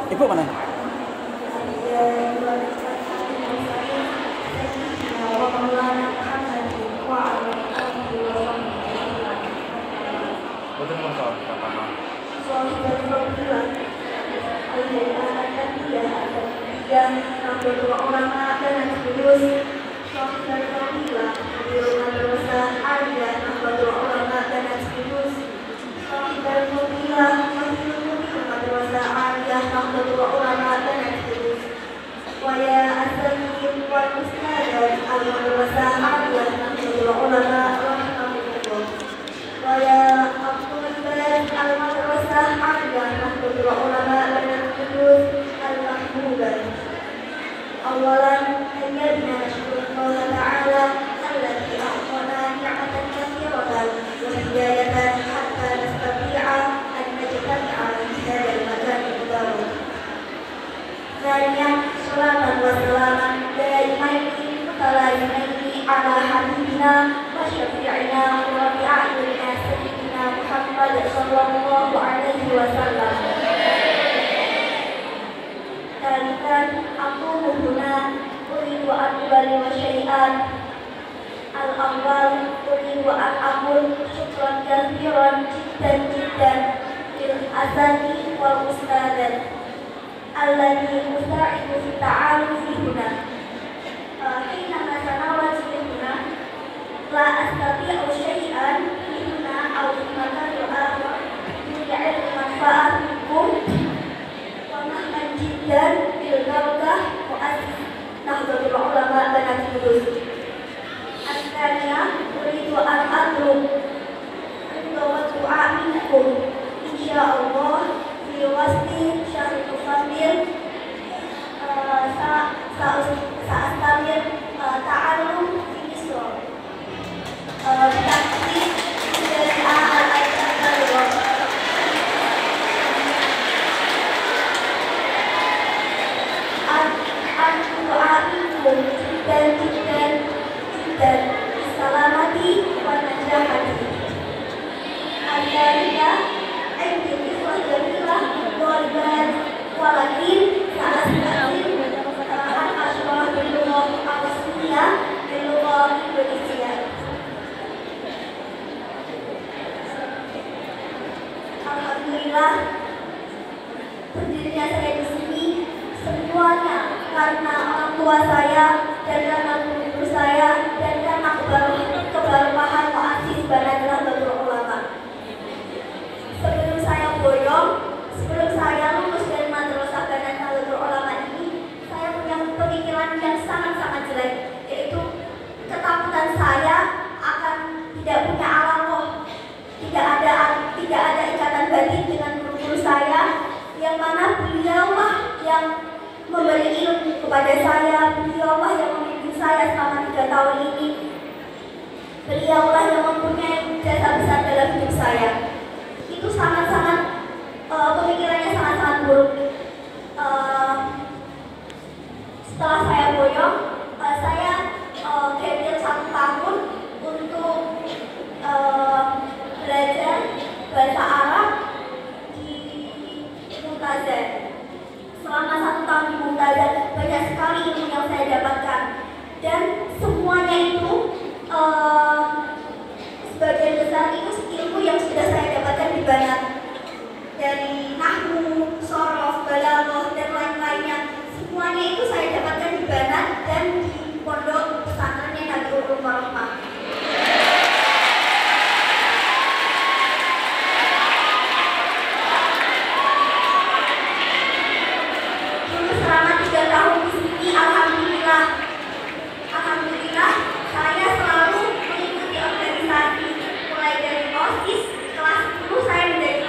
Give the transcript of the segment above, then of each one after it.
Ibu mana? Betul konsol pertama. Dan kedua ulama dan sekaligus dan fadilah beliau madrasah Aliyah kedua ulama dan sekaligus dan fadilah madrasah Aliyah kedua ulama dan sekaligus wa ya asaliin wal ustadzat al madrasah Aliyah kedua ulama rahmatullah wa ya abdul balad al madrasah Aliyah kedua ulama dan sekaligus أولا أيدنا نشكر الله تعالى الذي أعطانا نعمة كثيرة وهداية حتى نستطيع أن نجتمع في هذا المكان المبارك. ثانيا صلاة وسلاما دائمين متلازمين على حبيبنا وشفيعنا ورفيع أعيننا سيدنا محمد صلى الله عليه وسلم. Aku huna uridu an ubaliwa syai'an al-awwal uridu an aqul syukran kathiran jiddan lil azani wal ustadzat alladhi musa'idu fi ta'arufi huna hina nasanawat huna la astati'u syai'an hina aw fi makani akhar yud'i'u manfa'at minkum dan bilgaukah mu'azzis nahdlatul ulama dan al-judus akhirnya uridu al-adrum rindu du'a minkum insyaallah fi wasni syahri mufadir sa'astamir ta'alum fi misro bidakti dari al-ayat al-wabah dan salamati wa najahati akhirnya aidil ikhwah jamilah wal-bad walakin sa'astamir al-ashraf bil-lughah al-asmiyah bil-lughah Indonesia. Alhamdulillah berdirinya saya di sini semuanya karena orang tua saya dan karena guru saya dan karena keberkahan muassis Banat Nahdlatul Ulama. Sebelum saya boyong, sebelum saya lulus dari Madrasah Banat Nahdlatul Ulama ini, saya punya pemikiran yang sangat-sangat jelek, yaitu ketakutan saya akan tidak punya alam roh, tidak ada ikatan batin dengan guru-guru saya, yang mana beliaulah yang memberi ilmu kepada saya, beliaulah yang membimbing saya selama 3 tahun ini, beliaulah yang mempunyai jasa besar dalam hidup saya. Itu sangat-sangat pemikirannya sangat-sangat buruk. Setelah saya boyong, saya gap 1 tahun untuk belajar bahasa Arab di Mu'tazah. Selama 1 tahun di Mu'tazah banyak sekali ilmu yang saya dapatkan, dan semuanya itu sebagian besar itu ilmu yang sudah saya dapatkan di Banat, dari nahwu, shorof, balaghah dan lain-lainnya. Semuanya itu saya dapatkan di Banat dan di pondok pesantrennya Nahdlatul Ulama. Selama 3 tahun di sini, alhamdulillah saya selalu mengikuti organisasi, mulai dari OSIS kelas 10 saya menjadi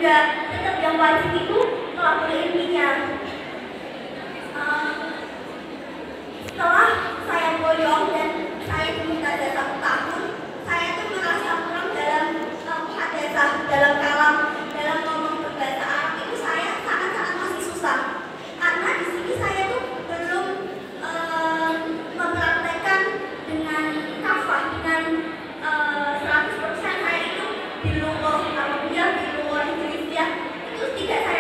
juga tetap yang wajib itu melapor ilminya. Setelah saya boyong dan saya diminta jasa 1 tahun, saya tuh merasa kurang dalam muhadzatsah, dalam kalam, dalam ngomong berbahasa Arab itu saya sangat-sangat masih susah. Karena di sini saya tuh belum mempraktekkan dengan kafah, dengan 100% saya itu di luar Arabia, di luar Indonesia itu tidak saya